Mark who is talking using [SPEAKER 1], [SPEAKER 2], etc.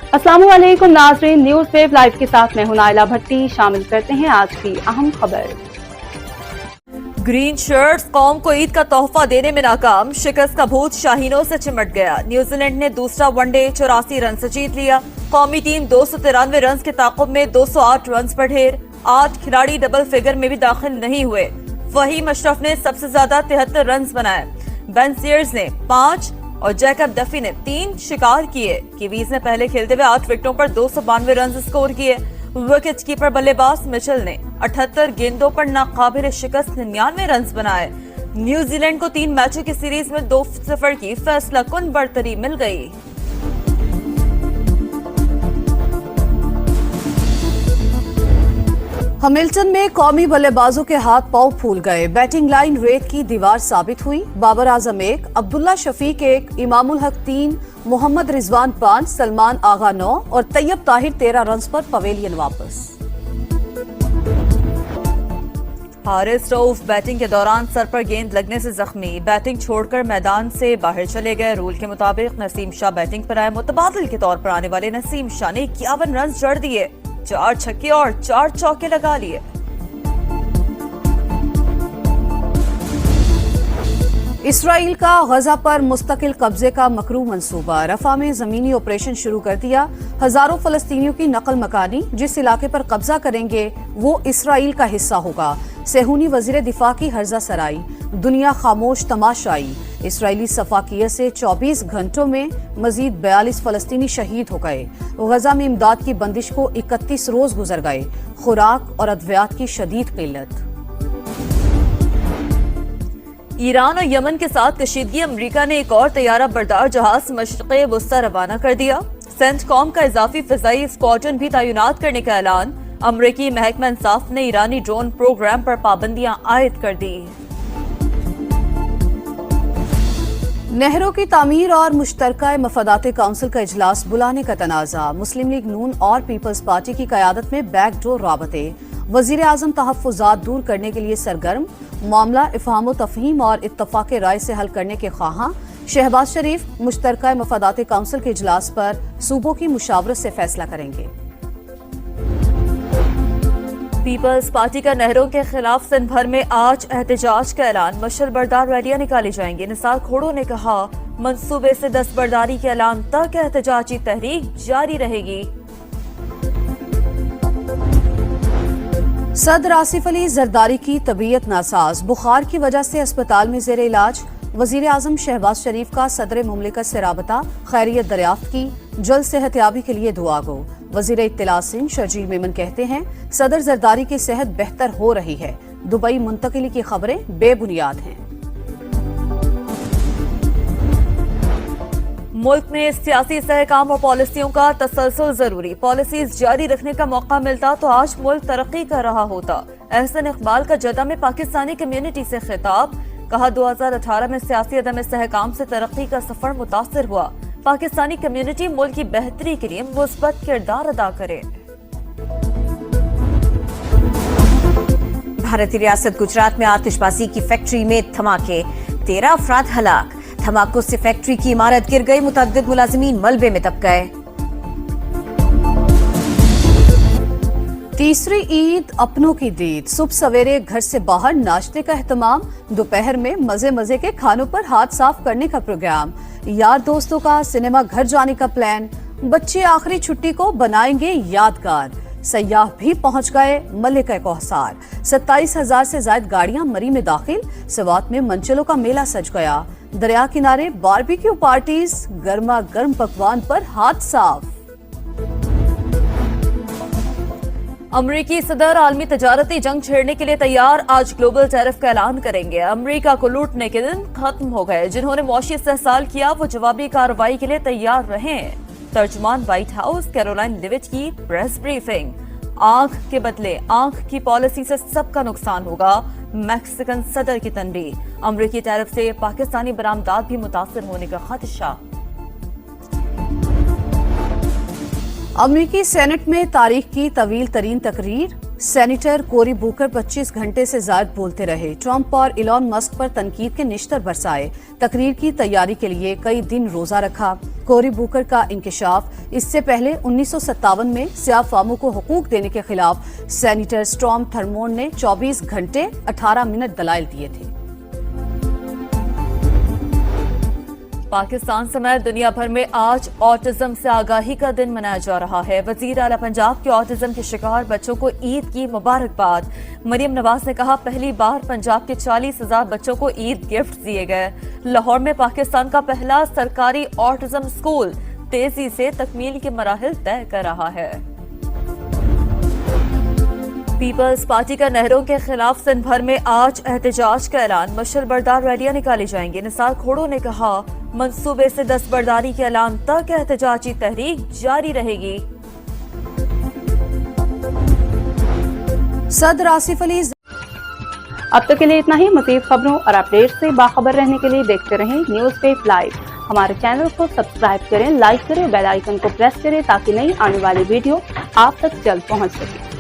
[SPEAKER 1] अस्सलाम वालेकुम नाज़रीन, न्यूज़ वेव लाइव के साथ मैं हूं नाइला भट्टी। शामिल करते हैं आज की अहम खबर।
[SPEAKER 2] ग्रीन शर्ट्स कौम को ईद का तोहफा देने में नाकाम, शिकस्त का भूत शाहीनों से चिमट गया। न्यूजीलैंड ने दूसरा वनडे 84 रन से जीत लिया। कौमी टीम 293 रन के ताक़ुब में 208 रन पर ढेर। 8 खिलाड़ी डबल फिगर में भी दाखिल नहीं हुए। फहीम अशरफ ने सबसे ज्यादा 73 रन बनाए। बेन सीयर्स ने 5 और जैकब डफी ने 3 शिकार किए। कीवीज ने पहले खेलते हुए 8 विकेटों पर 292 रन स्कोर किए। विकेट कीपर बल्लेबाज मिचेल ने 78 गेंदों पर नाकाबिल शिकस्त 99 रन बनाए। न्यूजीलैंड को 3 मैचों की सीरीज में 2-0 की फैसला कुन बढ़तरी मिल गई।
[SPEAKER 3] हैमिल्टन में कौमी बल्लेबाजों के हाथ पांव फूल गए। बैटिंग लाइन रेत की दीवार साबित हुई। बाबर आजम 1, अब्दुल्ला शफीक 1, इमामुल हक 3, मोहम्मद रिजवान 5, सलमान आगा 9 और तैयब ताहिर 13 रन पर पवेलियन वापस।
[SPEAKER 2] हारिस रऊफ बैटिंग के दौरान सर पर गेंद लगने से जख्मी, बैटिंग छोड़कर मैदान से बाहर चले गए। रूल के मुताबिक नसीम शाह बैटिंग पर आए। मुतबादिल के तौर पर आने वाले नसीम शाह ने 51 रन जड़ दिए, 4 छक्के और 4 चौके लगा लिए।
[SPEAKER 3] इसराइल का गजा पर मुस्तकिल कब्जे का मकरू मंसूबा। रफा में जमीनी ऑपरेशन शुरू कर दिया। हजारों फलस्तीनियों की नकल मकानी। जिस इलाके पर कब्जा करेंगे वो इसराइल का हिस्सा होगा। सेहूनी वजीर दिफा की हर्जा सराई। दुनिया खामोश तमाशाई। इसराइली सफाकियत से 24 घंटों में मजीद 42 फलस्तीनी शहीद हो गए। गजा में इमदाद की बंदिश को 31 रोज गुजर गए। खुराक और अद्वियात की शदीद किल्लत।
[SPEAKER 2] ईरान और यमन के साथ कशीदगी। अमरीका ने एक और तैयारा बरदार जहाज मशरिक़े वुस्ता रवाना कर दिया। सेंटकॉम का इजाफी फिजाई स्क्वाड्रन भी तैनात करने का ऐलान। अमरीकी महकमा इंसाफ ने ईरानी ड्रोन प्रोग्राम पर पाबंदियां आयद कर दी।
[SPEAKER 3] नहरों की तामीर और मुश्तरका मफादात काउंसिल का इजलास बुलाने का तनाज़ा। मुस्लिम लीग नून और पीपल्स पार्टी की क़यादत में बैकडोर राबते। वजीर आजम तहफ़्फ़ुज़ात दूर करने के लिए सरगर्म। मामला इफ़हाम तफ़हीम और इत्तफ़ाक़ राय से हल करने के ख्वाहां। शहबाज शरीफ मुश्तरका मफादात काउंसिल के इजलास पर सूबों की मुशावरत से फैसला करेंगे।
[SPEAKER 2] पीपल्स पार्टी का नहरों के खिलाफ सिंध भर में आज एहतजाज का ऐलान। मशल बरदार रैलियां निकाली जाएंगी। निसार खोड़ो ने कहा, मंसूबे से दस्तबरदारी के ऐलान तक एहतजाजी तहरीक जारी रहेगी।
[SPEAKER 3] सदर आसिफ अली जरदारी की तबीयत नासाज। बुखार की वजह से अस्पताल में जेर इलाज। वजीर आजम शहबाज शरीफ का सदर मुमलिकत से राबता। खैरियत दरियाफ्त की। जल्द सेहतियाबी के लिए दुआ गो। वजीर इत्तला सिंह शर्जील मेमन कहते हैं, सदर जरदारी की सेहत बेहतर हो रही है। दुबई मुंतकिली की खबरें बेबुनियाद हैं।
[SPEAKER 2] मुल्क में सियासी सहकाम और पॉलिसियों का तसलसल जरूरी। पॉलिसीज जारी रखने का मौका मिलता तो आज मुल्क तरक्की कर रहा होता। एहसन इकबाल का जदा में पाकिस्तानी कम्युनिटी से खिताब। कहा, 2018 में सियासी अदम सहकाम से तरक्की का सफर मुतासिर हुआ। पाकिस्तानी कम्युनिटी मुल्क की बेहतरी के लिए मुस्बत किरदार अदा करे।
[SPEAKER 4] भारतीय रियासत गुजरात में आतिशबाजी की फैक्ट्री में धमाके, 13 अफराद हलाक। धमाकों से फैक्ट्री की इमारत गिर गई। मुतअद्दिद मुलाजिमीन मलबे में दब गए।
[SPEAKER 3] तीसरी ईद अपनों की दीद। सुबह सवेरे घर से बाहर नाश्ते का एहतमाम। दोपहर में मजे मजे के खानों पर हाथ साफ करने का प्रोग्राम। यार दोस्तों का सिनेमा घर जाने का प्लान। बच्चे आखिरी छुट्टी को बनाएंगे यादगार। सयाह भी पहुंच गए मल्लिका कौसार। 27,000 से ज्यादा गाड़ियां मरी में दाखिल। सवात में मंचलों का मेला सज गया। दरिया किनारे बारबेक्यू पार्टीज। गर्मा गर्म पकवान पर हाथ साफ।
[SPEAKER 2] अमरीकी सदर आलमी तजारती जंग छेड़ने के लिए तैयार। आज ग्लोबल टैरिफ का ऐलान करेंगे। अमरीका को लूटने के दिन खत्म हो गए। जिन्होंने मौशी इस्तेहसाल किया वो जवाबी कार्रवाई के लिए तैयार रहे। तर्जुमान व्हाइट हाउस कैरोलाइन लिविट की प्रेस ब्रीफिंग। आंख के बदले आंख की पॉलिसी से सबका नुकसान होगा। मैक्सिकन सदर की तनबीह। अमरीकी टैरिफ से पाकिस्तानी बरामदात भी मुतासिर होने का खदशा।
[SPEAKER 3] अमरीकी सेनेट में तारीख की तवील तरीन तकरीर। सेनेटर कोरी बुकर 25 घंटे से ज्यादा बोलते रहे। ट्रंप और इलॉन मस्क पर तनकीद के निश्तर बरसाए। तकरीर की तैयारी के लिए कई दिन रोजा रखा। कोरी बुकर का इंकशाफ। इससे पहले 1957 में स्याह फामों को हुकूक देने के खिलाफ सेनेटर स्टॉर्म थर्मोन ने 24 घंटे 18 मिनट दलाइल दिए थे।
[SPEAKER 2] पाकिस्तान समेत दुनिया भर में आज ऑटिज्म से आगाही का दिन मनाया जा रहा है। वजीर आला पंजाब के ऑटिज्म के शिकार बच्चों को ईद की मुबारकबाद। मरियम नवाज ने कहा, पहली बार पंजाब के 40,000 बच्चों को ईद गिफ्ट दिए गए। लाहौर में पाकिस्तान का पहला सरकारी ऑटिज्म स्कूल तेजी से तकमील के मराहिल तय कर रहा है। पीपल्स पार्टी का नहरों के खिलाफ सिंध भर में आज एहतजाज का ऐलान। मशल बरदार रैलियां निकाली जाएंगी। निसार खोड़ो ने कहा, मंसूबे से दस्तबरदारी के ऐलान तक एहतजाजी तहरीक जारी रहेगी।
[SPEAKER 3] सदर आसिफ अली।
[SPEAKER 1] अब तक के लिए इतना ही। मज़ीद खबरों और अपडेट से बाखबर रहने के लिए देखते रहें न्यूज़ वेव लाइव। हमारे चैनल को सब्सक्राइब करें, लाइक करें, बेल आइकन को प्रेस करें ताकि नई आने वाली वीडियो आप तक जल्द पहुंच सके।